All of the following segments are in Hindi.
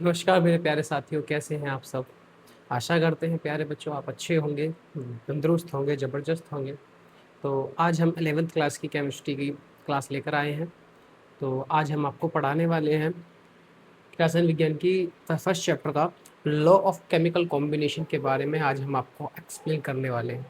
नमस्कार मेरे प्यारे साथियों, कैसे हैं आप सब। आशा करते हैं प्यारे बच्चों आप अच्छे होंगे, तंदुरुस्त होंगे, ज़बरदस्त होंगे। तो आज हम 11th क्लास की केमिस्ट्री की क्लास लेकर आए हैं। तो आज हम आपको पढ़ाने वाले हैं रसायन विज्ञान की फर्स्ट चैप्टर का लॉ ऑफ केमिकल कॉम्बिनेशन के बारे में। आज हम आपको एक्सप्लेन करने वाले हैं।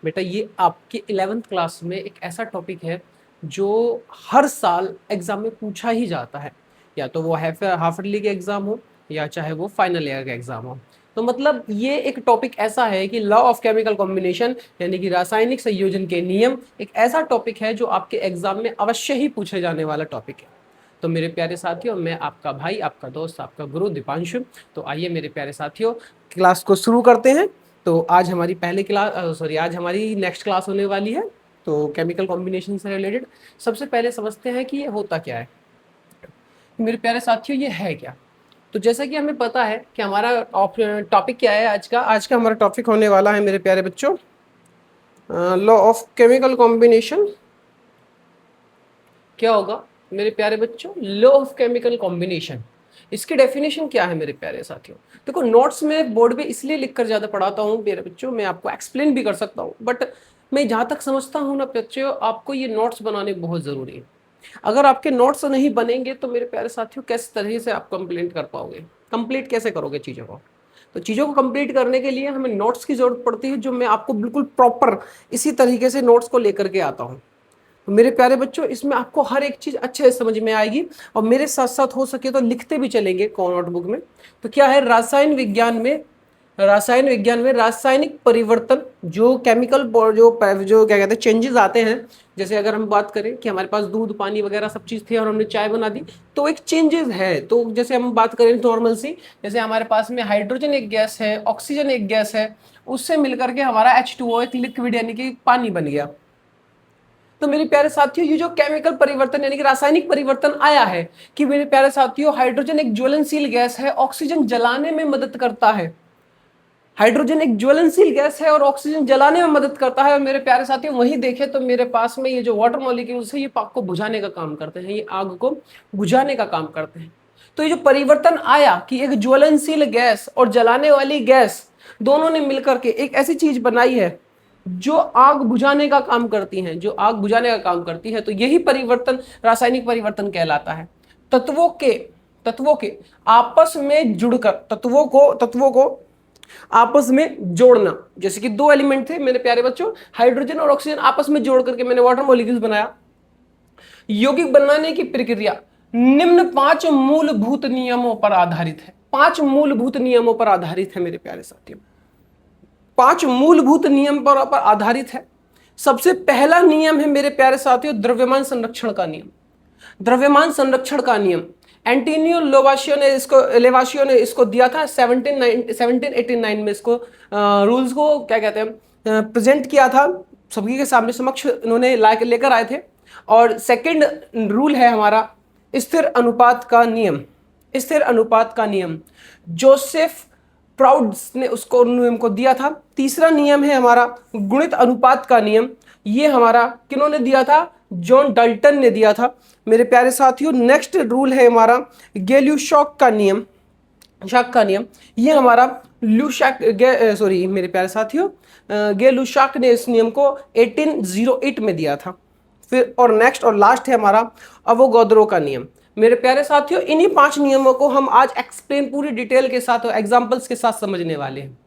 बेटा ये आपके 11th क्लास में एक ऐसा टॉपिक है जो हर साल एग्ज़ाम में पूछा ही जाता है, या तो वो हाफ ईयरली के एग्ज़ाम हो या चाहे वो फाइनल ईयर का एग्ज़ाम हो। तो मतलब ये एक टॉपिक ऐसा है कि लॉ ऑफ केमिकल कॉम्बिनेशन यानी कि रासायनिक संयोजन के नियम एक ऐसा टॉपिक है जो आपके एग्ज़ाम में अवश्य ही पूछे जाने वाला टॉपिक है। तो मेरे प्यारे साथियों, मैं आपका भाई, आपका दोस्त, आपका गुरु दीपांशु। तो आइए मेरे प्यारे साथियों, क्लास को शुरू करते हैं। तो आज हमारी पहली क्लास आज हमारी नेक्स्ट क्लास होने वाली है, तो केमिकल कॉम्बिनेशन से रिलेटेड। सबसे पहले समझते हैं कि ये होता क्या है। मेरे प्यारे साथियों, ये है क्या। तो जैसा कि हमें पता है कि हमारा टॉपिक क्या है आज का हमारा टॉपिक होने वाला है मेरे प्यारे बच्चों, लॉ ऑफ केमिकल कॉम्बिनेशन। क्या होगा मेरे प्यारे बच्चों, लॉ ऑफ केमिकल कॉम्बिनेशन। इसकी डेफिनेशन क्या है मेरे प्यारे साथियों। देखो, नोट्स में बोर्ड पे इसलिए लिखकर ज़्यादा पढ़ाता हूँ मेरे बच्चों, मैं आपको एक्सप्लेन भी कर सकता हूँ, बट मैं जहाँ तक समझता हूँ ना बच्चों, आपको ये नोट्स बनाने बहुत ज़रूरी है। अगर आपके नोट्स नहीं बनेंगे तो मेरे प्यारे साथियों किस तरह से आप कंप्लीट कर पाओगे, कंप्लीट कैसे करोगे चीज़ों को। तो चीज़ों को कंप्लीट करने के लिए हमें नोट्स की ज़रूरत पड़ती है, जो मैं आपको बिल्कुल प्रॉपर इसी तरीके से नोट्स को लेकर के आता हूँ। तो मेरे प्यारे बच्चों, इसमें आपको हर एक चीज़ अच्छे से समझ में आएगी, और मेरे साथ साथ हो सके तो लिखते भी चलेंगे नोटबुक में। तो क्या है, रासायनिक विज्ञान में रासायनिक परिवर्तन, जो केमिकल जो क्या कहते हैं चेंजेस आते हैं। जैसे अगर हम बात करें कि हमारे पास दूध पानी वगैरह सब चीज़ थे और हमने चाय बना दी, तो एक चेंजेस है। तो जैसे हम बात करें नॉर्मल सी, जैसे हमारे पास में हाइड्रोजन एक गैस है, ऑक्सीजन एक गैस है, उससे मिलकर के हमारा H2O एक लिक्विड यानी कि पानी बन गया। तो मेरे प्यारे साथियों, ये जो केमिकल परिवर्तन यानी कि रासायनिक परिवर्तन आया है, कि मेरे प्यारे साथियों हाइड्रोजन एक ज्वलनशील गैस है, ऑक्सीजन जलाने में मदद करता है। हाइड्रोजन एक ज्वलनशील गैस है और ऑक्सीजन जलाने में मदद करता है। और मेरे प्यारे साथियों, वही देखें तो मेरे पास में ये जो वाटर मॉलिक्यूल्स है, ये आग को बुझाने का काम करते हैं, ये आग को बुझाने का काम करते हैं। तो ये जो परिवर्तन आया कि एक ज्वलनशील गैस और जलाने वाली गैस दोनों ने मिलकर के एक ऐसी चीज बनाई है जो आग बुझाने का काम करती है, जो आग बुझाने का काम करती है। तो यही परिवर्तन रासायनिक परिवर्तन कहलाता है। तत्वों के तत्वों के आपस में जुड़कर तत्वों को आपस में जोड़ना। जैसे कि दो एलिमेंट थे मेरे प्यारे बच्चों, हाइड्रोजन और ऑक्सीजन, आपस में जोड़ करके मैंने वाटर मॉलिक्यूल्स बनाया। यौगिक बनाने की प्रक्रिया निम्न 5 मूलभूत नियमों पर आधारित है। 5 मूलभूत नियमों पर आधारित है मेरे प्यारे साथियों, 5 मूलभूत नियम पर आधारित है। सबसे पहला नियम है मेरे प्यारे साथियों, द्रव्यमान संरक्षण का नियम। द्रव्यमान संरक्षण का नियम एंटोनियो लेवाशियो ने इसको दिया था 1789 में। इसको रूल्स को क्या कहते हैं, प्रेजेंट किया था सभी के सामने, समक्ष इन्होंने लेकर आए थे। और सेकंड रूल है हमारा स्थिर अनुपात का नियम। स्थिर अनुपात का नियम जोसेफ प्राउड्स ने उसको नियम को दिया था। तीसरा नियम है हमारा गुणित अनुपात का नियम। ये हमारा किन्होंने दिया था, जॉन डाल्टन ने दिया था मेरे प्यारे साथियों। नेक्स्ट रूल है हमारा गेल्यूशॉक का नियम। ये हमारा मेरे प्यारे साथियों, गेलुशाक ने इस नियम को 1808 में दिया था। फिर और नेक्स्ट और लास्ट है हमारा अवोगाद्रो का नियम। मेरे प्यारे साथियों, इन्हीं 5 नियमों को हम आज एक्सप्लेन पूरी डिटेल के साथ और एग्जांपल्स के साथ समझने वाले हैं।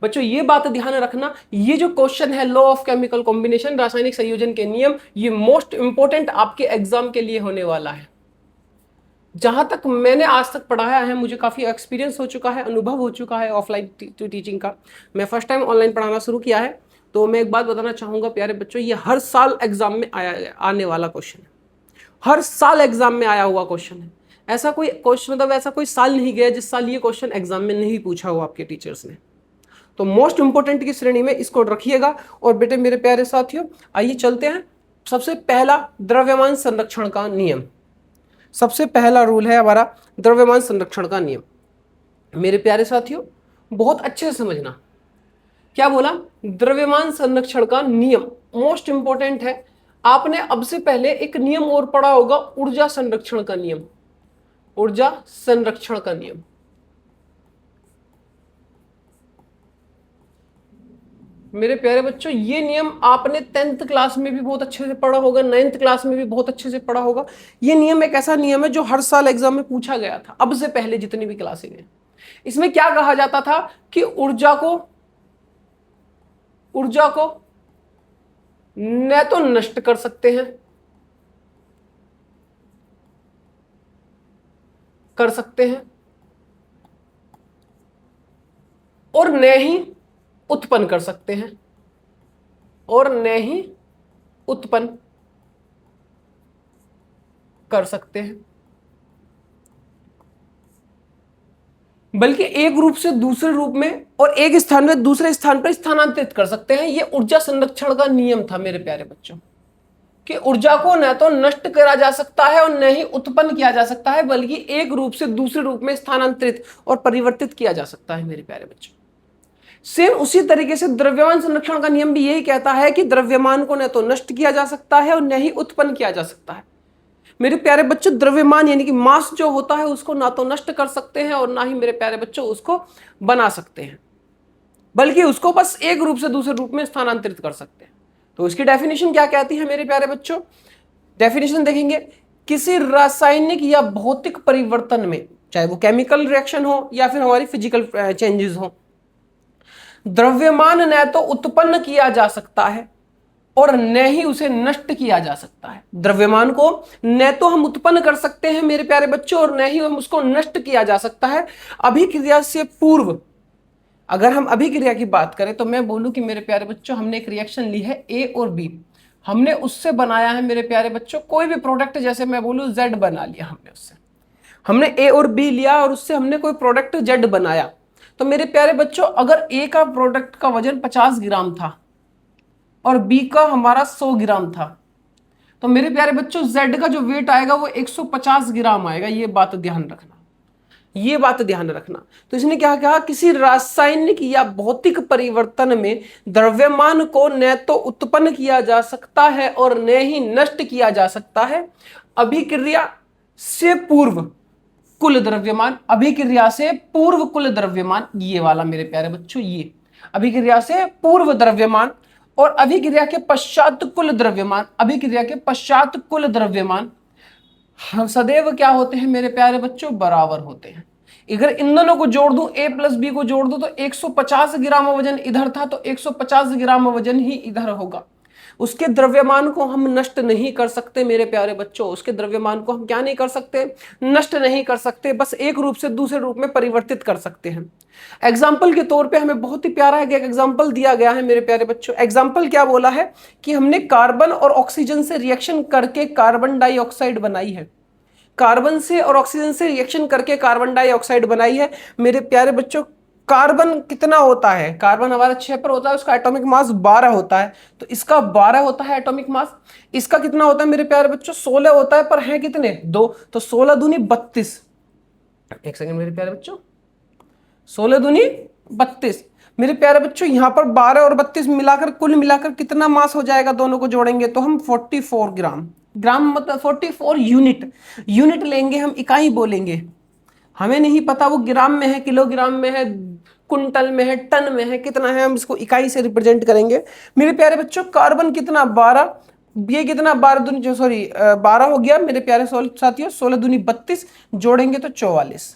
बच्चों ये बात ध्यान रखना, ये जो क्वेश्चन है लॉ ऑफ केमिकल कॉम्बिनेशन, रासायनिक संयोजन के नियम, ये मोस्ट इंपॉर्टेंट आपके एग्जाम के लिए होने वाला है। जहां तक मैंने आज तक पढ़ाया है, मुझे काफ़ी एक्सपीरियंस हो चुका है, अनुभव हो चुका है ऑफलाइन टीचिंग का। मैं फर्स्ट टाइम ऑनलाइन पढ़ाना शुरू किया है। तो मैं एक बात बताना चाहूँगा प्यारे बच्चों, ये हर साल एग्जाम में आने वाला क्वेश्चन है। हर साल एग्जाम में आया हुआ क्वेश्चन है। ऐसा कोई क्वेश्चन मतलब ऐसा कोई साल नहीं गया जिस साल ये क्वेश्चन एग्जाम में नहीं पूछा हो आपके टीचर्स ने। तो मोस्ट इंपोर्टेंट की श्रेणी में इसको रखिएगा। और बेटे मेरे प्यारे साथियों, आइए चलते हैं। सबसे पहला द्रव्यमान संरक्षण का नियम। सबसे पहला रूल है हमारा द्रव्यमान संरक्षण का नियम। मेरे प्यारे साथियों बहुत अच्छे से समझना, क्या बोला, द्रव्यमान संरक्षण का नियम मोस्ट इंपॉर्टेंट है। आपने अब से पहले एक नियम और पढ़ा होगा, ऊर्जा संरक्षण का नियम। ऊर्जा संरक्षण का नियम मेरे प्यारे बच्चों ये नियम आपने 10th क्लास में भी बहुत अच्छे से पढ़ा होगा, 9th क्लास में भी बहुत अच्छे से पढ़ा होगा। ये नियम एक ऐसा नियम है जो हर साल एग्जाम में पूछा गया था, अब से पहले जितनी भी क्लासें हैं। इसमें क्या कहा जाता था कि ऊर्जा को न तो नष्ट कर सकते हैं, और न ही उत्पन्न कर सकते हैं, बल्कि एक रूप से दूसरे रूप में और एक स्थान में दूसरे स्थान पर स्थानांतरित कर सकते हैं। यह ऊर्जा संरक्षण का नियम था मेरे प्यारे बच्चों, कि ऊर्जा को न तो नष्ट करा जा सकता है और न ही उत्पन्न किया जा सकता है, बल्कि एक रूप से दूसरे रूप में स्थानांतरित और परिवर्तित किया जा सकता है मेरे प्यारे बच्चों। सेम उसी तरीके से द्रव्यमान संरक्षण का नियम भी यही कहता है कि द्रव्यमान को न तो नष्ट किया जा सकता है और न ही उत्पन्न किया जा सकता है। मेरे प्यारे बच्चों द्रव्यमान यानी कि मास जो होता है उसको ना तो नष्ट कर सकते हैं और ना ही मेरे प्यारे बच्चों उसको बना सकते हैं, बल्कि उसको बस एक रूप से दूसरे रूप में स्थानांतरित कर सकते हैं। तो इसकी डेफिनेशन क्या कहती है मेरे प्यारे बच्चों? डेफिनेशन देखेंगे, किसी रासायनिक या भौतिक परिवर्तन में, चाहे वो केमिकल रिएक्शन हो या फिर हमारी फिजिकल चेंजेस हो, द्रव्यमान न तो उत्पन्न किया जा सकता है और न ही उसे नष्ट किया जा सकता है। द्रव्यमान को न तो हम उत्पन्न कर सकते हैं मेरे प्यारे बच्चों और न ही हम उसको नष्ट किया जा सकता है। अभिक्रिया से पूर्व अगर हम अभिक्रिया की बात करें तो मैं बोलूं कि मेरे प्यारे बच्चों हमने एक रिएक्शन ली है ए और बी, हमने उससे बनाया है मेरे प्यारे बच्चों कोई भी प्रोडक्ट, जैसे मैं बोलूं जेड बना लिया हमने उससे, हमने ए और बी लिया और उससे हमने कोई प्रोडक्ट जेड बनाया। तो मेरे प्यारे बच्चों अगर ए का प्रोडक्ट का वजन 50 ग्राम था और बी का हमारा 100 ग्राम था, तो मेरे प्यारे बच्चों जेड का जो वेट आएगा वो 150 ग्राम आएगा। ये बात ध्यान रखना। तो इसने क्या कहा, किसी रासायनिक या भौतिक परिवर्तन में द्रव्यमान को न तो उत्पन्न किया जा सकता है और न ही नष्ट किया जा सकता है। अभिक्रिया से पूर्व कुल द्रव्यमान, अभिक्रिया से पूर्व कुल द्रव्यमान, ये वाला मेरे प्यारे बच्चों, ये अभिक्रिया से पूर्व द्रव्यमान और अभिक्रिया के पश्चात कुल द्रव्यमान, अभिक्रिया के पश्चात कुल द्रव्यमान सदैव क्या होते हैं मेरे प्यारे बच्चों? बराबर होते हैं। अगर इन दोनों को जोड़ दूं, ए प्लस बी को जोड़ दूं, तो 150 ग्राम वजन इधर था तो 150 ग्राम वजन ही इधर होगा। उसके द्रव्यमान को हम नष्ट नहीं कर सकते मेरे प्यारे बच्चों, उसके द्रव्यमान को हम क्या नहीं कर सकते? नष्ट नहीं कर सकते, बस एक रूप से दूसरे रूप में परिवर्तित कर सकते हैं। एग्जाम्पल के तौर पे हमें बहुत ही प्यारा एक एग्जाम्पल दिया गया है मेरे प्यारे बच्चों। एग्जाम्पल क्या बोला है कि हमने कार्बन और ऑक्सीजन से रिएक्शन करके कार्बन डाइऑक्साइड बनाई है, कार्बन से और ऑक्सीजन से रिएक्शन करके कार्बन डाइऑक्साइड बनाई है। मेरे प्यारे बच्चों कार्बन कितना होता है? कार्बन हमारा 6 पर होता है, उसका एटॉमिक मास 12 होता है, तो इसका 12 होता है एटॉमिक मास। इसका कितना होता है मेरे प्यारे बच्चों? 16 होता है, पर है कितने? 2, तो 16 दूनी 32। एक सेकंड मेरे प्यारे बच्चों, 16 दूनी 32। मेरे प्यारे बच्चों यहां पर 12 और 32 मिलाकर कुल मिलाकर कितना मास हो जाएगा? दोनों को जोड़ेंगे तो हम 44 ग्राम, ग्राम मतलब 44 यूनिट लेंगे हम, इकाई बोलेंगे। हमें नहीं पता वो ग्राम में है, किलोग्राम में है, कुंटल में है, टन में है, कितना है, हम इसको इकाई से रिप्रेजेंट करेंगे। मेरे प्यारे बच्चों कार्बन कितना? 12, ये कितना? 12 हो गया मेरे प्यारे साथियों, 16 दूनी 32, जोड़ेंगे तो 44।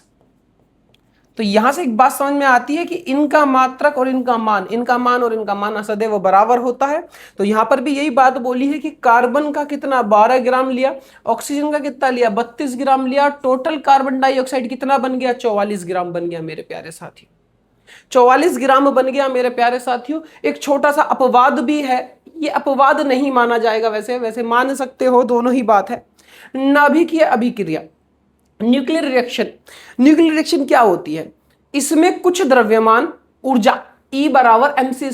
तो यहां से एक बात समझ में आती है कि इनका मात्रक और इनका मान सदैव बराबर होता है। तो यहां पर भी यही बात बोली है कि कार्बन का कितना? 12 ग्राम लिया, ऑक्सीजन का कितना लिया? 32 ग्राम लिया, टोटल कार्बन डाइऑक्साइड कितना बन गया? 44 ग्राम बन गया मेरे प्यारे साथियों, 44 ग्राम बन गया मेरे प्यारे साथियों। एक छोटा सा अपवाद भी है, ये अपवाद नहीं माना जाएगा, वैसे मान सकते हो, दोनों ही बात है। नाभिकीय अभिक्रिया, न्यूक्लियर रिएक्शन क्या होती है? इसमें कुछ द्रव्यमान ऊर्जा E बराबर mc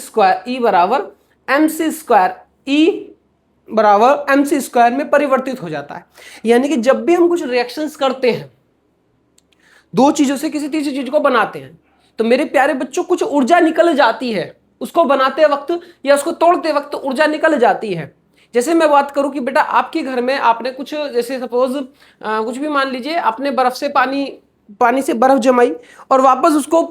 स्क्वायर में परिवर्तित हो जाता है। यानी कि जब भी हम कुछ रिएक्शंस करते हैं, दो चीजों से किसी तीसरी चीज को बनाते हैं, तो मेरे प्यारे बच्चों कुछ ऊर्जा निकल जाती है, उसको बनाते वक्त या उसको तोड़ते वक्त ऊर्जा निकल जाती है। जैसे मैं बात करूं कि बेटा आपके घर में आपने कुछ, जैसे सपोज कुछ भी मान लीजिए, आपने बर्फ से पानी से बर्फ जमाई और वापस उसको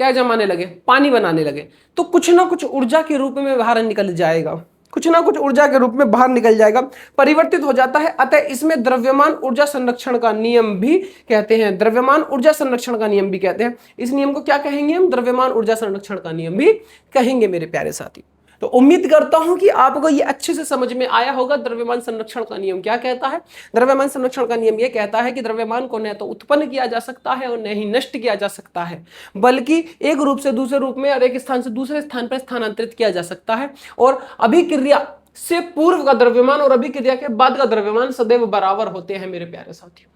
क्या जमाने लगे, पानी बनाने लगे, तो कुछ ना कुछ ऊर्जा के रूप में बाहर निकल जाएगा, कुछ ना कुछ ऊर्जा के रूप में बाहर निकल जाएगा, परिवर्तित हो जाता है। अतः इसमें द्रव्यमान ऊर्जा संरक्षण का नियम भी कहते हैं, द्रव्यमान ऊर्जा संरक्षण का नियम भी कहते हैं। इस नियम को क्या कहेंगे हम, द्रव्यमान ऊर्जा संरक्षण का नियम भी कहेंगे मेरे प्यारे साथी। तो उम्मीद करता हूं कि आपको ये अच्छे से समझ में आया होगा द्रव्यमान संरक्षण का नियम क्या कहता है। द्रव्यमान संरक्षण का नियम ये कहता है कि द्रव्यमान को न तो उत्पन्न किया जा सकता है और न ही नष्ट किया जा सकता है, बल्कि एक रूप से दूसरे रूप में और एक स्थान से दूसरे स्थान पर स्थानांतरित किया जा सकता है। और अभिक्रिया से पूर्व का द्रव्यमान और अभिक्रिया के बाद का द्रव्यमान सदैव बराबर होते हैं मेरे प्यारे साथियों,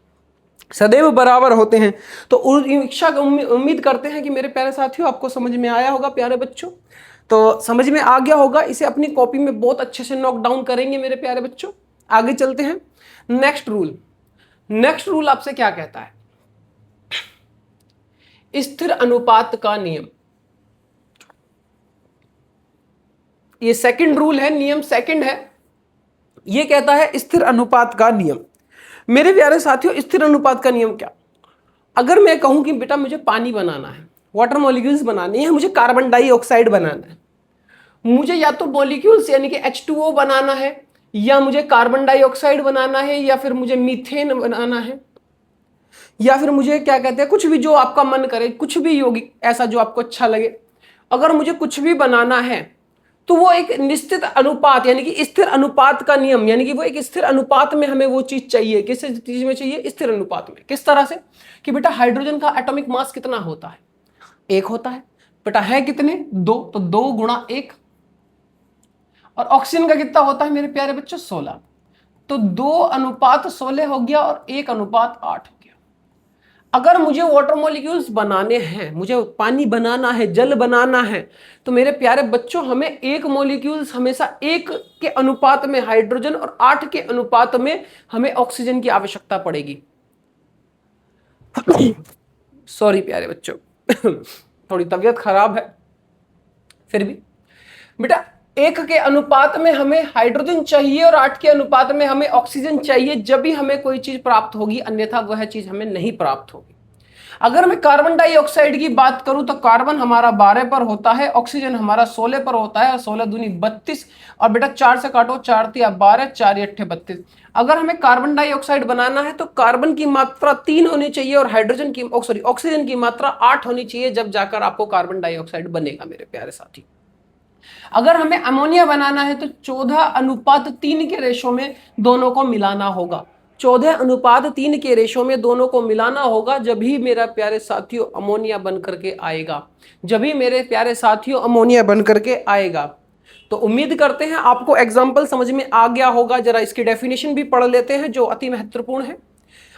सदैव बराबर होते हैं। तो इच्छा उम्मीद करते हैं कि मेरे प्यारे साथियों आपको समझ में आया होगा प्यारे बच्चों, तो समझ में आ गया होगा। इसे अपनी कॉपी में बहुत अच्छे से नोट डाउन करेंगे मेरे प्यारे बच्चों। आगे चलते हैं। नेक्स्ट रूल, नेक्स्ट रूल आपसे क्या कहता है, स्थिर अनुपात का नियम। ये सेकंड रूल है, नियम सेकंड है। ये कहता है स्थिर अनुपात का नियम। मेरे प्यारे साथियों स्थिर अनुपात का नियम क्या, अगर मैं कहूं कि बेटा मुझे पानी बनाना है, वाटर मॉलिक्यूल्स बनाने हैं, मुझे कार्बन डाइऑक्साइड बनाना है, मुझे या तो मॉलिक्यूल्स यानी कि H2O बनाना है, या मुझे कार्बन डाइऑक्साइड बनाना है, या फिर मुझे मीथेन बनाना है, या फिर मुझे क्या कहते हैं, कुछ भी जो आपका मन करे, कुछ भी यौगिक ऐसा जो आपको अच्छा लगे, अगर मुझे कुछ भी बनाना है तो वो एक निश्चित अनुपात यानी कि स्थिर अनुपात का नियम, यानी कि वो एक स्थिर अनुपात में हमें वो चीज चाहिए। किस चीज में चाहिए, स्थिर अनुपात में। किस तरह से कि बेटा हाइड्रोजन का एटॉमिक मास कितना होता है, 1 होता है। बेटा है कितने, 2, तो 2 गुणा 1। और ऑक्सीजन का कितना होता है मेरे प्यारे बच्चों, 16, तो 2:16 हो गया और 1:8 हो गया। अगर मुझे वाटर मॉलिक्यूल्स बनाने हैं, मुझे पानी बनाना है, जल बनाना है, तो मेरे प्यारे बच्चों हमें 1 मॉलिक्यूल्स हमेशा 1 के अनुपात में हाइड्रोजन और 8 के अनुपात में हमें ऑक्सीजन की आवश्यकता पड़ेगी। सॉरी प्यारे बच्चों, थोड़ी तबीयत खराब है, फिर भी बेटा 1 के अनुपात में हमें हाइड्रोजन चाहिए और 8 के अनुपात में हमें ऑक्सीजन चाहिए, जब भी हमें कोई चीज प्राप्त होगी, अन्यथा वह चीज हमें नहीं प्राप्त होगी। अगर मैं कार्बन डाइऑक्साइड की बात करूं तो कार्बन हमारा 12 पर होता है, ऑक्सीजन हमारा 16 पर होता है, और 16 दूनी 32, और बेटा 4 से काटो, 4 तिया 12, 4 8 32। अगर हमें कार्बन डाइऑक्साइड बनाना है तो कार्बन की मात्रा 3 होनी चाहिए और हाइड्रोजन की ऑक्सीजन की मात्रा 8 होनी चाहिए, जब जाकर आपको कार्बन डाइऑक्साइड बनेगा मेरे प्यारे साथी। अगर हमें अमोनिया बनाना है तो 14:3 के रेशो में दोनों को मिलाना होगा, 14:3 के रेशो में दोनों को मिलाना होगा, जब भी मेरा प्यारे साथियों अमोनिया बन करके आएगा, जब भी मेरे प्यारे साथियों अमोनिया बन करके आएगा। तो उम्मीद करते हैं आपको एग्जाम्पल समझ में आ गया होगा। जरा इसकी डेफिनेशन भी पढ़ लेते हैं जो अति महत्वपूर्ण है,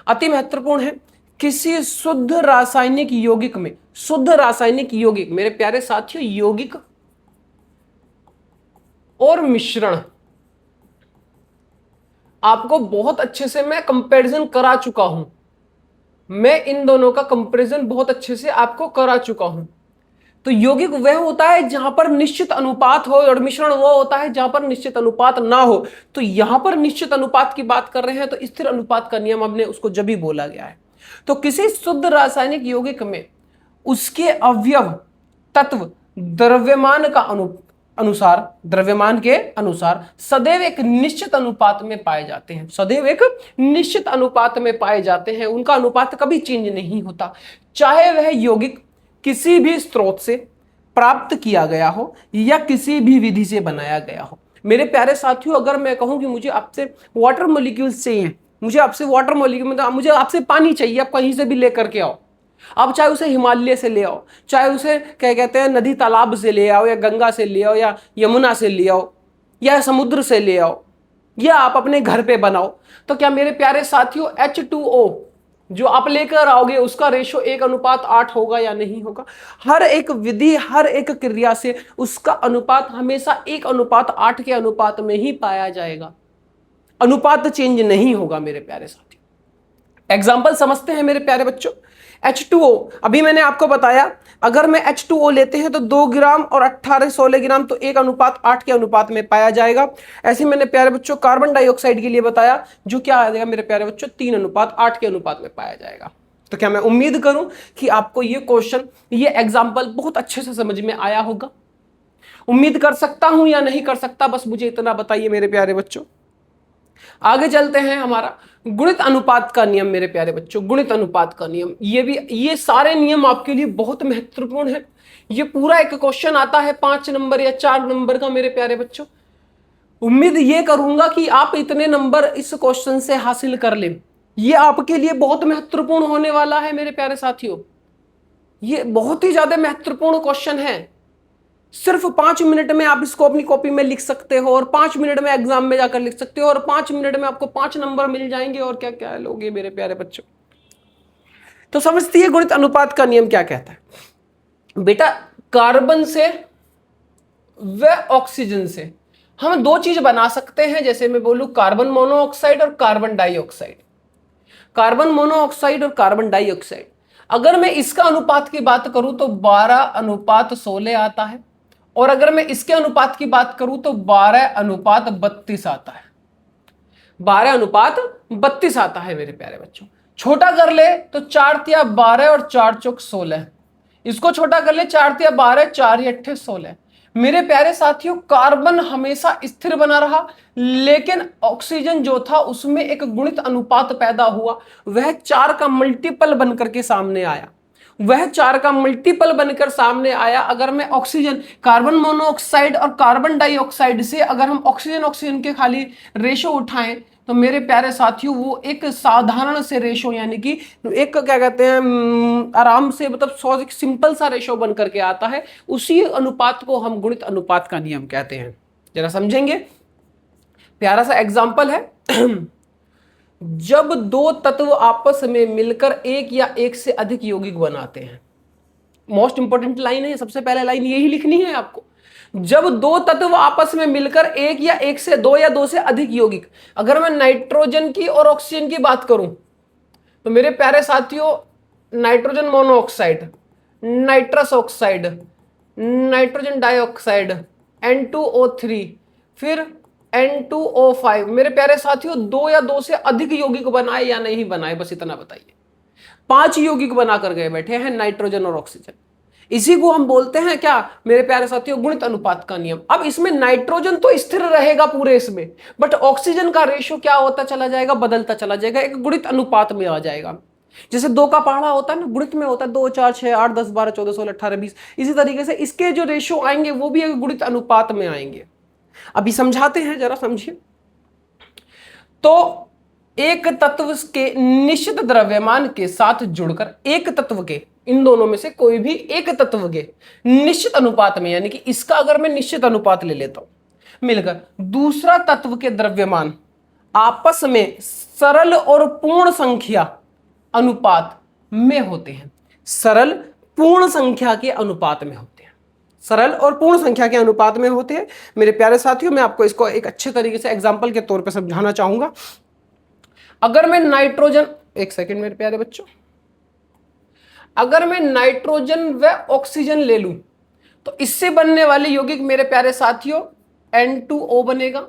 अति महत्वपूर्ण है। किसी शुद्ध रासायनिक यौगिक में, शुद्ध रासायनिक यौगिक मेरे प्यारे साथियों, यौगिक और मिश्रण, आपको बहुत अच्छे से मैं कंपैरिजन करा चुका हूं, मैं इन दोनों का कंपैरिजन बहुत अच्छे से आपको करा चुका हूं। तो यौगिक वह होता है जहां पर निश्चित अनुपात हो, और मिश्रण वो होता है जहां पर निश्चित अनुपात ना हो। तो यहां पर निश्चित अनुपात की बात कर रहे हैं, तो स्थिर अनुपात का नियम हमने उसको जब भी बोला गया है। तो किसी शुद्ध रासायनिक यौगिक में उसके अवयव तत्व द्रव्यमान का अनुसार, द्रव्यमान के अनुसार सदैव एक निश्चित अनुपात में पाए जाते हैं, सदैव एक निश्चित अनुपात में पाए जाते हैं। उनका अनुपात कभी चेंज नहीं होता, चाहे वह यौगिक किसी भी स्रोत से प्राप्त किया गया हो या किसी भी विधि से बनाया गया हो। मेरे प्यारे साथियों, अगर मैं कहूं कि मुझे आपसे वाटर मॉलिक्यूल्स चाहिए, मुझे आपसे वाटर मॉलिक्यूल मतलब मुझे आपसे पानी चाहिए, आप कहीं से भी लेकर के आओ, आप चाहे उसे हिमालय से ले आओ, चाहे उसे क्या कहते हैं नदी तालाब से ले आओ, या गंगा से ले आओ, या यमुना से ले आओ, या समुद्र से ले आओ, या आप अपने घर पे बनाओ, तो क्या मेरे प्यारे साथियों H2O जो आप लेकर आओगे उसका रेशो 1:8 होगा या नहीं होगा? हर एक विधि, हर एक क्रिया से उसका अनुपात हमेशा 1:8 के अनुपात में ही पाया जाएगा, अनुपात चेंज नहीं होगा मेरे प्यारे साथियों। एग्जाम्पल समझते हैं मेरे प्यारे बच्चों। H2O, अभी मैंने आपको बताया अगर मैं H2O लेते हैं तो 2 ग्राम और 18-16 ग्राम, तो 1:8 के अनुपात में पाया जाएगा। ऐसे मैंने प्यारे बच्चों कार्बन डाइऑक्साइड के लिए बताया, जो क्या आ जाएगा मेरे प्यारे बच्चों, 3:8 के अनुपात में पाया जाएगा। तो क्या मैं उम्मीद करूं कि आपको ये क्वेश्चन, ये एग्जाम्पल बहुत अच्छे से समझ में आया होगा। उम्मीद कर सकता हूं या नहीं कर सकता, बस मुझे इतना बताइए मेरे प्यारे बच्चों। आगे चलते हैं, हमारा गुणित अनुपात का नियम। मेरे प्यारे बच्चों, गुणित अनुपात का नियम, ये सारे नियम आपके लिए बहुत महत्वपूर्ण है। ये पूरा एक क्वेश्चन आता है 5 नंबर या 4 नंबर का मेरे प्यारे बच्चों। उम्मीद ये करूंगा कि आप इतने नंबर इस क्वेश्चन से हासिल कर लें। ये आपके लिए बहुत महत्वपूर्ण होने वाला है मेरे प्यारे साथियों। ये बहुत ही ज्यादा महत्वपूर्ण क्वेश्चन है। सिर्फ 5 मिनट में आप इसको अपनी कॉपी में लिख सकते हो और 5 मिनट में एग्जाम में जाकर लिख सकते हो और 5 मिनट में आपको 5 नंबर मिल जाएंगे। और क्या क्या लोगे मेरे प्यारे बच्चों। तो समझती है गुणित अनुपात का नियम क्या कहता है। बेटा, कार्बन से व ऑक्सीजन से हम दो चीज बना सकते हैं। जैसे मैं बोलूं कार्बन मोनोऑक्साइड और कार्बन डाइऑक्साइड, कार्बन मोनोऑक्साइड और कार्बन डाइऑक्साइड। अगर मैं इसका अनुपात की बात करूं तो 12:16 आता है, और अगर मैं इसके अनुपात की बात करूं तो 12:32 आता है। 12:32 आता है मेरे प्यारे बच्चों। छोटा कर ले तो 4 तिया 12 और 4 चौक 16। इसको छोटा कर ले, 4 तिया 12, 4 8 16। मेरे प्यारे साथियों, कार्बन हमेशा स्थिर बना रहा, लेकिन ऑक्सीजन जो था उसमें एक गुणित अनुपात पैदा हुआ। वह 4 का मल्टीपल बनकर के सामने आया, वह 4 का मल्टीपल बनकर सामने आया। अगर मैं ऑक्सीजन, कार्बन मोनोऑक्साइड और कार्बन डाइऑक्साइड से अगर हम ऑक्सीजन ऑक्सीजन के खाली रेशो उठाएं तो मेरे प्यारे साथियों वो एक साधारण से रेशो, यानी कि एक क्या कहते हैं, आराम से मतलब 100 सिंपल सा रेशो बन करके आता है। उसी अनुपात को हम गुणित अनुपात का नियम कहते हैं। जरा समझेंगे, प्यारा सा एग्जाम्पल है। जब दो तत्व आपस में मिलकर एक या एक से अधिक यौगिक बनाते हैं, मोस्ट इंपॉर्टेंट लाइन है, सबसे पहले लाइन यही लिखनी है आपको। जब दो तत्व आपस में मिलकर एक या एक से दो या दो से अधिक यौगिक, अगर मैं नाइट्रोजन की और ऑक्सीजन की बात करूं तो मेरे प्यारे साथियों, nitrogen monoxide, nitrous oxide, nitrogen dioxide, N2O3, फिर N2O5। मेरे प्यारे साथियों, दो या दो से अधिक यौगिक बनाए या नहीं बनाए, बस इतना बताइए। 5 यौगिक बनाकर गए बैठे हैं नाइट्रोजन और ऑक्सीजन। इसी को हम बोलते हैं क्या मेरे प्यारे साथियों, गुणित अनुपात का नियम। अब इसमें नाइट्रोजन तो स्थिर रहेगा पूरे इसमें, बट ऑक्सीजन का रेशियो क्या होता चला जाएगा, बदलता चला जाएगा, एक गुणित अनुपात में आ जाएगा। जैसे 2 का पहाड़ा होता है ना, गुणित में होता है, 2 4 6 8 10 12 14 16 18 20। इसी तरीके से इसके जो रेशियो आएंगे वो भी एक गुणित अनुपात में आएंगे। अभी समझाते हैं, जरा समझिए। तो एक तत्व के निश्चित द्रव्यमान के साथ जुड़कर एक तत्व के, इन दोनों में से कोई भी एक तत्व के निश्चित अनुपात में, यानी कि इसका अगर मैं निश्चित अनुपात ले लेता हूं, मिलकर दूसरा तत्व के द्रव्यमान आपस में सरल और पूर्ण संख्या अनुपात में होते हैं। सरल पूर्ण संख्या के अनुपात में होते हैं, सरल और पूर्ण संख्या के अनुपात में होते हैं। मेरे प्यारे साथियों, मैं आपको इसको एक अच्छे तरीके से एग्जाम्पल के तौर पर समझाना चाहूंगा। अगर मैं नाइट्रोजन, एक सेकेंड मेरे प्यारे बच्चों, अगर मैं नाइट्रोजन व ऑक्सीजन ले लूं तो इससे बनने वाले यौगिक मेरे प्यारे साथियों N2O बनेगा,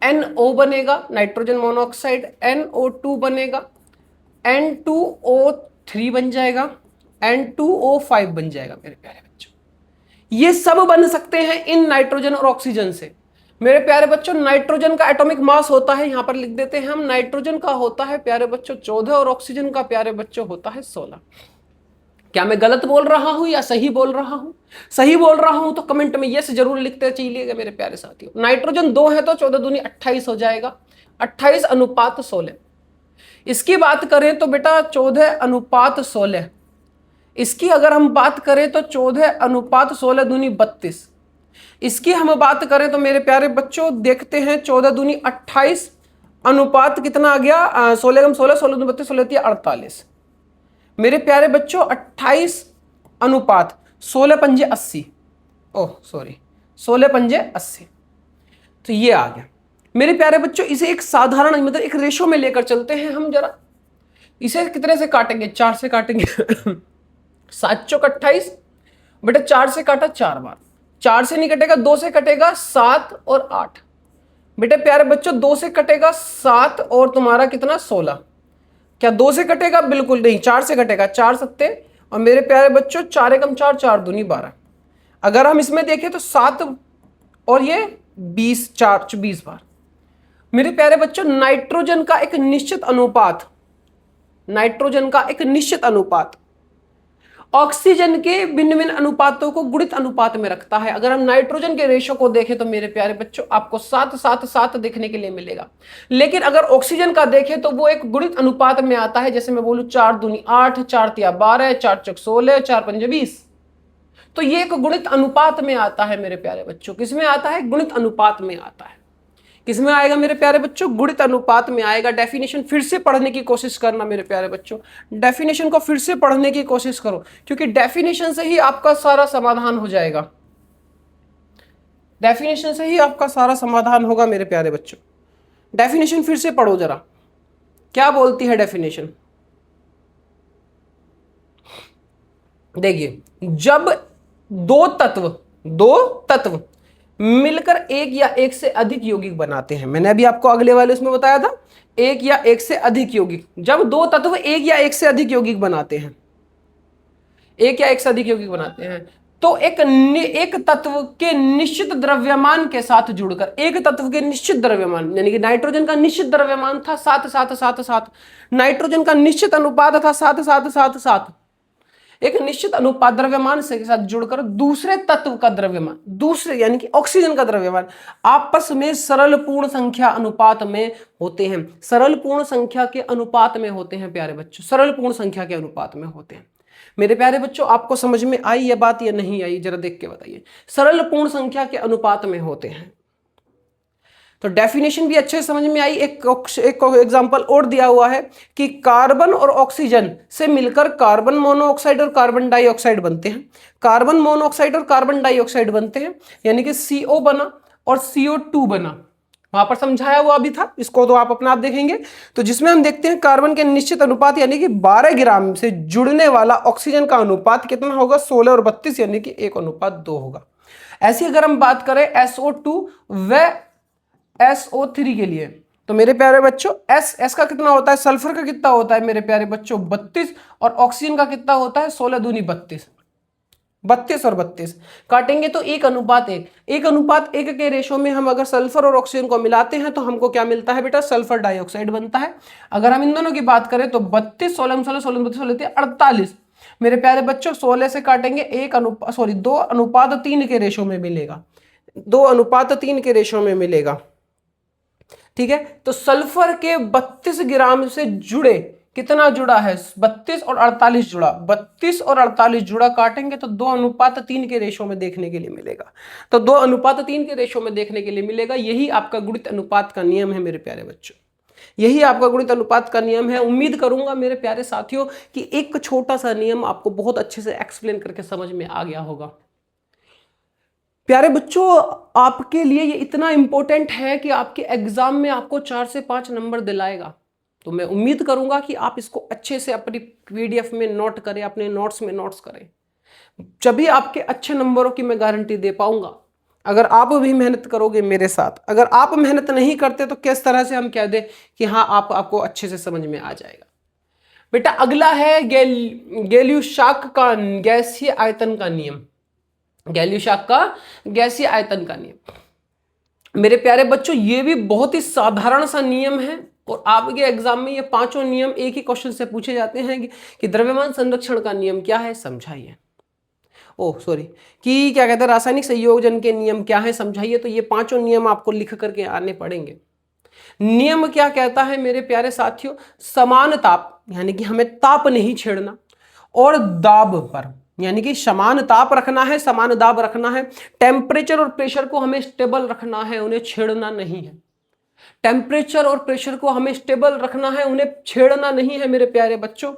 NO बनेगा, नाइट्रोजन मोनोऑक्साइड, NO2 बनेगा, N2O3 बन जाएगा, N2O5 बन जाएगा। मेरे प्यारे बच्चों, ये सब बन सकते हैं इन नाइट्रोजन और ऑक्सीजन से। मेरे प्यारे बच्चों, नाइट्रोजन का एटॉमिक मास होता है, यहां पर लिख देते हैं हम, नाइट्रोजन का होता है प्यारे बच्चों 14 और ऑक्सीजन का प्यारे बच्चों होता है 16। क्या मैं गलत बोल रहा हूं या सही बोल रहा हूं? सही बोल रहा हूं तो कमेंट में यस जरूर लिखते चलिएगा मेरे प्यारे साथियों। नाइट्रोजन 2 है तो 14 दूनी 28 हो जाएगा, 28 अनुपात 16। इसकी बात करें तो बेटा 14 अनुपात 16। इसकी अगर हम बात करें तो 14 अनुपात 16 दूनी 32। इसकी हम बात करें तो मेरे प्यारे बच्चों देखते हैं, 14 दूनी 28 अनुपात कितना आ गया, 16 कम 16, 16 दूनी 32, 16 48। मेरे प्यारे बच्चों 28 अनुपात 16 पंजे 80, ओह सॉरी 16 पंजे 80। तो ये आ गया मेरे प्यारे बच्चों। इसे एक साधारण मतलब एक रेशो में लेकर चलते हैं हम। जरा इसे कितने से काटेंगे, 4 से काटेंगे। 7 चौक 28, बेटा 4 से काटा 4 बार, 4 से नहीं कटेगा, 2 से कटेगा 7 और 8। बेटे प्यारे बच्चों 2 से कटेगा 7 और तुम्हारा कितना 16, क्या 2 से कटेगा? बिल्कुल नहीं, 4 से कटेगा। 4 सत्ते और मेरे प्यारे बच्चों 4 एकम 4, 4 दूनी 12। अगर हम इसमें देखें तो 7 और ये 20, 4 20 बार। मेरे प्यारे बच्चों नाइट्रोजन का एक निश्चित अनुपात, नाइट्रोजन का एक निश्चित अनुपात ऑक्सीजन के भिन्न भिन्न अनुपातों को गुणित अनुपात में रखता है। अगर हम नाइट्रोजन के रेशो को देखें तो मेरे प्यारे बच्चों आपको 7 7 7 देखने के लिए मिलेगा। लेकिन अगर ऑक्सीजन का देखें तो वो एक गुणित अनुपात में आता है। जैसे मैं बोलूं 4 दूनी 8, 4 तिया 12, 4 चौक 16, 4 पंजे 20। तो ये एक गुणित अनुपात में आता है मेरे प्यारे बच्चों। किसमें आता है? गुणित अनुपात में आता है। किसमें आएगा मेरे प्यारे बच्चों? गुणित अनुपात में आएगा। डेफिनेशन फिर से पढ़ने की कोशिश करना मेरे प्यारे बच्चों, डेफिनेशन को फिर से पढ़ने की कोशिश करो, क्योंकि डेफिनेशन से ही आपका सारा समाधान हो जाएगा। डेफिनेशन से ही आपका सारा समाधान होगा मेरे प्यारे बच्चों। डेफिनेशन फिर से पढ़ो जरा, क्या बोलती है डेफिनेशन। देखिए, जब दो तत्व मिलकर एक या एक से अधिक यौगिक बनाते हैं, मैंने अभी आपको अगले वाले उसमें बताया था, एक या एक से अधिक यौगिक, जब दो तत्व एक या एक से अधिक यौगिक बनाते हैं, एक या एक से अधिक यौगिक बनाते हैं, तो एक तत्व के निश्चित द्रव्यमान के साथ जुड़कर, एक तत्व के निश्चित द्रव्यमान, यानी कि नाइट्रोजन का निश्चित द्रव्यमान था 7 7 7 7, नाइट्रोजन का निश्चित अनुपात था 7 7 7 7, एक निश्चित अनुपात द्रव्यमान से के साथ जुड़कर दूसरे तत्व का द्रव्यमान, दूसरे यानी कि ऑक्सीजन का द्रव्यमान आपस में सरल पूर्ण संख्या अनुपात में होते हैं। सरल पूर्ण संख्या के अनुपात में होते हैं प्यारे बच्चों, सरल पूर्ण संख्या के अनुपात में होते हैं। मेरे प्यारे बच्चों आपको समझ में आई यह बात या नहीं आई, जरा देख के बताइए। सरल पूर्ण संख्या के अनुपात में होते हैं। तो डेफिनेशन भी अच्छे समझ में आई। एक एग्जांपल और दिया हुआ है कि कार्बन और ऑक्सीजन से मिलकर कार्बन मोनोऑक्साइड और कार्बन डाइऑक्साइड बनते हैं, कार्बन मोनोऑक्साइड और कार्बन डाइऑक्साइड बनते हैं, यानी कि CO बना और CO2 बना। वहां पर समझाया हुआ भी था, इसको तो आप अपना आप देखेंगे। तो जिसमें हम देखते हैं कार्बन के निश्चित अनुपात यानी कि 12 ग्राम से जुड़ने वाला ऑक्सीजन का अनुपात कितना होगा? 16 और 32, यानी कि 1:2 होगा। ऐसी अगर हम बात करें SO2 व SO3 के लिए, तो मेरे प्यारे बच्चों S का कितना होता है? सल्फर का कितना होता है मेरे प्यारे बच्चों? 32, और ऑक्सीजन का कितना होता है? 16 दूनी 32, 32 और 32 काटेंगे तो 1:1, 1:1 के रेशो में हम अगर सल्फर और ऑक्सीजन को मिलाते हैं तो हमको क्या मिलता है बेटा? सल्फर डाइऑक्साइड बनता है। अगर हम इन दोनों की बात करें तो 32 16 16 16 32 16 48, मेरे प्यारे बच्चों 16 से काटेंगे 2:3 के रेशो में मिलेगा, 2:3 के रेशो में मिलेगा। ठीक है, तो सल्फर के 32 ग्राम से जुड़े, कितना जुड़ा है? 32 और 48 जुड़ा, 32 और 48 जुड़ा काटेंगे तो 2:3 के रेशो में देखने के लिए मिलेगा। तो 2:3 के रेशो में देखने के लिए मिलेगा। यही आपका गुणित अनुपात का नियम है मेरे प्यारे बच्चों, यही आपका गुणित अनुपात का नियम है। उम्मीद करूंगा मेरे प्यारे साथियों कि एक छोटा सा नियम आपको बहुत अच्छे से एक्सप्लेन करके समझ में आ गया होगा। प्यारे बच्चों आपके लिए ये इतना इंपॉर्टेंट है कि आपके एग्जाम में आपको 4 से 5 नंबर दिलाएगा। तो मैं उम्मीद करूंगा कि आप इसको अच्छे से अपनी PDF में नोट करें, अपने नोट्स में नोट्स करें, जब भी आपके अच्छे नंबरों की मैं गारंटी दे पाऊंगा। अगर आप भी मेहनत करोगे मेरे साथ, अगर आप मेहनत नहीं करते तो किस तरह से हम कह दें कि हाँ आपको अच्छे से समझ में आ जाएगा। बेटा अगला है गैलियोशाक का गैसीय आयतन का नियम, गैलियोशाक का गैसीय आयतन का नियम। मेरे प्यारे बच्चों ये भी बहुत ही साधारण सा नियम है और आपके एग्जाम में ये पांचों नियम एक ही क्वेश्चन से पूछे जाते हैं कि द्रव्यमान संरक्षण का नियम क्या है, समझाइए। ओह सॉरी, कि क्या कहते हैं रासायनिक संयोजन के नियम क्या है, समझाइए। तो ये पांचों नियम आपको लिख करके आने पड़ेंगे। नियम क्या कहता है मेरे प्यारे साथियों? समान ताप, यानी कि हमें ताप नहीं छेड़ना, और दाब पर, यानी कि समान ताप रखना है, समान दाब रखना है। टेम्परेचर और प्रेशर को हमें स्टेबल रखना है, उन्हें छेड़ना नहीं है। टेम्परेचर और प्रेशर को हमें स्टेबल रखना है, उन्हें छेड़ना नहीं है मेरे प्यारे बच्चों।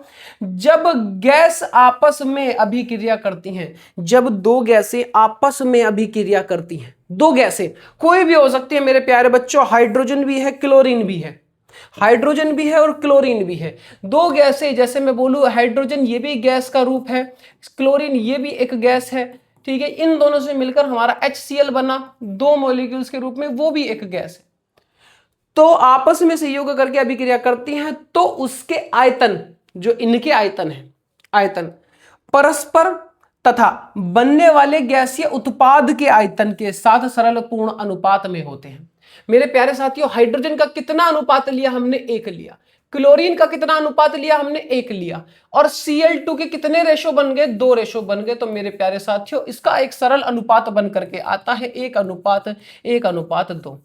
जब गैस आपस में अभिक्रिया करती हैं, जब दो गैसें आपस में अभिक्रिया करती हैं, दो गैसें कोई भी हो सकती है मेरे प्यारे बच्चों, हाइड्रोजन भी है, क्लोरीन भी है, हाइड्रोजन भी है और क्लोरीन भी है। दो गैसें, जैसे मैं बोलूं हाइड्रोजन ये भी गैस का रूप है, क्लोरीन ये भी एक गैस है, ठीक है। इन दोनों से मिलकर हमारा HCl बना 2 मॉलिक्यूल्स के रूप में, वो भी एक गैस है। तो आपस में सहयोग करके अभिक्रिया करती हैं तो उसके आयतन, जो इनके आयतन है, आयतन परस्पर तथा बनने वाले गैसीय उत्पाद के आयतन के साथ सरल पूर्ण अनुपात में होते हैं। मेरे प्यारे साथियों, हाइड्रोजन का कितना अनुपात लिया हमने? 1 लिया। क्लोरीन का कितना अनुपात लिया हमने? 1 लिया। और Cl2 के कितने रेशो बन गए? 2 रेशो बन गए। तो मेरे प्यारे साथियों, इसका एक सरल अनुपात बन करके आता है 1:1:2।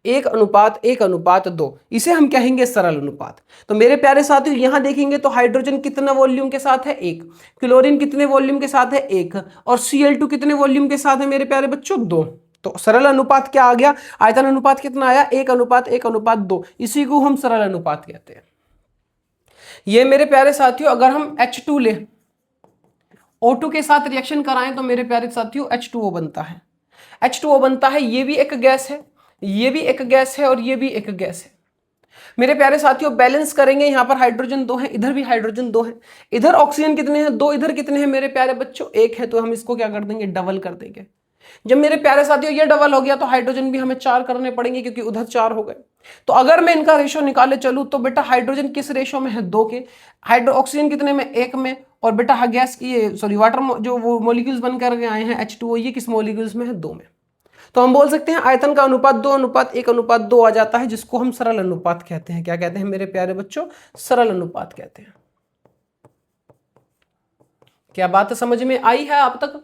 1:1:2, इसे हम कहेंगे सरल अनुपात। तो मेरे प्यारे साथियों, यहां देखेंगे तो हाइड्रोजन कितना वॉल्यूम के साथ है? 1। क्लोरीन कितने वॉल्यूम के साथ है? 1। और Cl2 कितने वॉल्यूम के साथ है मेरे प्यारे बच्चों? 2। तो सरल अनुपात क्या आ गया? आयतन अनुपात कितना आया? 1:1:2। इसी को हम सरल अनुपात कहते हैं। ये मेरे प्यारे साथियों, अगर हम H2 ले, O2 के साथ रिएक्शन कराएं तो मेरे प्यारे साथियों H2O बनता है। H2O बनता है, ये भी एक गैस है, ये भी एक गैस है और ये भी एक गैस है। मेरे प्यारे साथियों, बैलेंस करेंगे, यहां पर हाइड्रोजन 2 है, इधर भी हाइड्रोजन 2 है, इधर ऑक्सीजन कितने हैं? 2। इधर कितने हैं मेरे प्यारे बच्चों? 1 है। तो हम इसको क्या कर देंगे? डबल कर देंगे। जब मेरे प्यारे साथियों ये डबल हो गया तो हाइड्रोजन भी हमें 4 करने पड़ेंगे, क्योंकि उधर 4 हो गए। तो अगर मैं इनका रेशो निकाले चलूं तो बेटा हाइड्रोजन किस रेशो में है? 2 के। ऑक्सीजन कितने में? 1 में। और बेटा गैस की, सॉरी, वाटर जो वो मॉलिक्यूल्स बनकर के आए हैं H2O, ये किस मॉलिक्यूल्स में है? 2 में। तो हम बोल सकते हैं आयतन का अनुपात 2:1:2 आ जाता है, जिसको हम सरल अनुपात कहते हैं। क्या कहते हैं मेरे प्यारे बच्चों? सरल अनुपात कहते हैं। क्या बात समझ में आई है आप तक?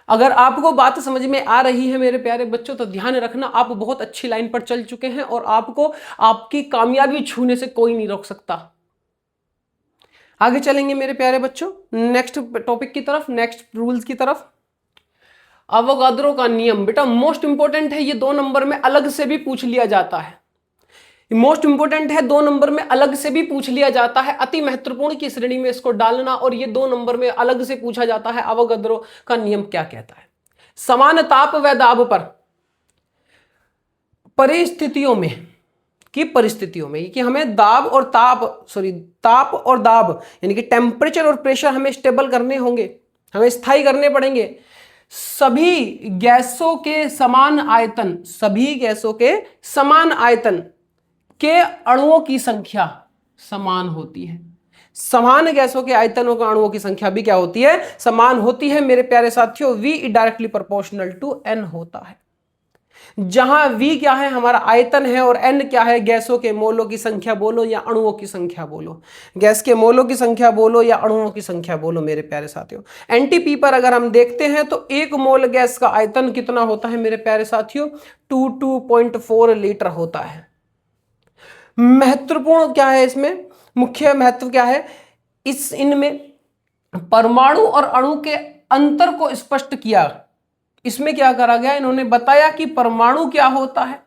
अगर आपको बात समझ में आ रही है मेरे प्यारे बच्चों, तो ध्यान रखना, आप बहुत अच्छी लाइन पर चल चुके हैं और आपको आपकी कामयाबी छूने से कोई नहीं रोक सकता। आगे चलेंगे मेरे प्यारे बच्चों नेक्स्ट टॉपिक की तरफ, नेक्स्ट रूल्स की तरफ। अवोगाद्रो का नियम बेटा मोस्ट इंपोर्टेंट है, ये 2 नंबर में अलग से भी पूछ लिया जाता है। मोस्ट इंपोर्टेंट है, 2 नंबर में अलग से भी पूछ लिया जाता है। अति महत्वपूर्ण की श्रेणी में इसको डालना, और ये 2 नंबर में अलग से पूछा जाता है। अवोगाद्रो का नियम क्या कहता है? समान ताप व दाब पर परिस्थितियों में, कि हमें ताप और दाब यानी कि टेम्परेचर और प्रेशर हमें स्टेबल करने होंगे, हमें स्थायी करने पड़ेंगे। सभी गैसों के समान आयतन के अणुओं की संख्या समान होती है। समान गैसों के आयतनों के अणुओं की संख्या भी क्या होती है? समान होती है मेरे प्यारे साथियों। V directly proportional to N होता है। जहां V क्या है? हमारा आयतन है, और N क्या है? गैसों के मोलों की संख्या बोलो या अणुओं की संख्या बोलो। गैस के मोलों की संख्या बोलो या अणुओं की संख्या बोलो मेरे प्यारे साथियों। NTP पर अगर हम देखते हैं तो 1 मोल गैस का आयतन कितना होता है मेरे प्यारे साथियों? 22.4 लीटर होता है। महत्वपूर्ण क्या है इसमें? मुख्य महत्व क्या है? इनमें परमाणु और अणु के अंतर को स्पष्ट किया। इसमें क्या करा गया? इन्होंने बताया कि परमाणु क्या होता है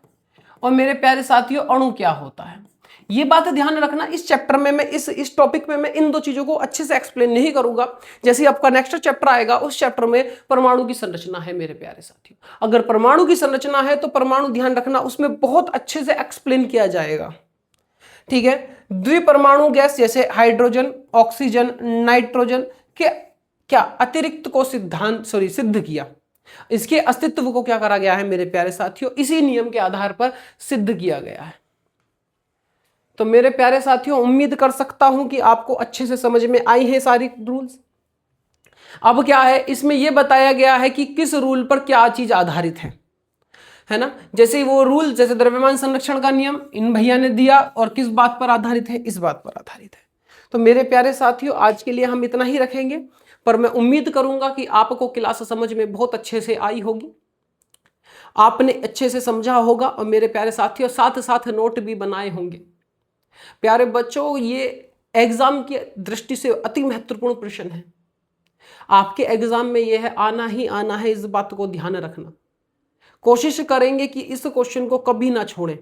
और मेरे प्यारे साथियों अणु क्या होता है। ये बात ध्यान रखना। इस चैप्टर में मैं इस टॉपिक में मैं इन 2 चीजों को अच्छे से एक्सप्लेन नहीं करूंगा। जैसे आपका नेक्स्ट चैप्टर आएगा, उस चैप्टर में परमाणु की संरचना है मेरे प्यारे साथियों। अगर परमाणु की संरचना है तो परमाणु, ध्यान रखना, उसमें बहुत अच्छे से एक्सप्लेन किया जाएगा। ठीक है। द्विपरमाणु गैस जैसे हाइड्रोजन, ऑक्सीजन, नाइट्रोजन के क्या अतिरिक्त को सिद्ध किया। इसके अस्तित्व को क्या करा गया है मेरे प्यारे साथियों? इसी नियम के आधार पर सिद्ध किया गया है। तो मेरे प्यारे साथियों, उम्मीद कर सकता हूं कि आपको अच्छे से समझ में आई है सारी रूल्स। अब क्या है, इसमें यह बताया गया है कि किस रूल पर क्या चीज आधारित है ना। जैसे वो रूल, जैसे द्रव्यमान संरक्षण का नियम इन भैया ने दिया, और किस बात पर आधारित है? इस बात पर आधारित है। तो मेरे प्यारे साथियों, आज के लिए हम इतना ही रखेंगे, पर मैं उम्मीद करूंगा कि आपको क्लास समझ में बहुत अच्छे से आई होगी, आपने अच्छे से समझा होगा, और मेरे प्यारे साथियों साथ साथ नोट भी बनाए होंगे। प्यारे बच्चों, ये एग्जाम की दृष्टि से अति महत्वपूर्ण प्रश्न है। आपके एग्जाम में यह है, आना ही आना है, इस बात को ध्यान रखना। कोशिश करेंगे कि इस क्वेश्चन को कभी ना छोड़ें।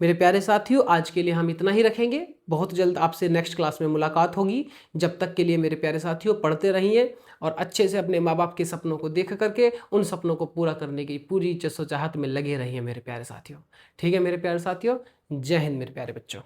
मेरे प्यारे साथियों, आज के लिए हम इतना ही रखेंगे। बहुत जल्द आपसे नेक्स्ट क्लास में मुलाकात होगी। जब तक के लिए मेरे प्यारे साथियों, पढ़ते रहिए और अच्छे से अपने माँ बाप के सपनों को देख करके उन सपनों को पूरा करने की पूरी जद्दोजहद में लगे रहिए मेरे प्यारे साथियों। ठीक है मेरे प्यारे साथियों, जय हिंद मेरे प्यारे बच्चों।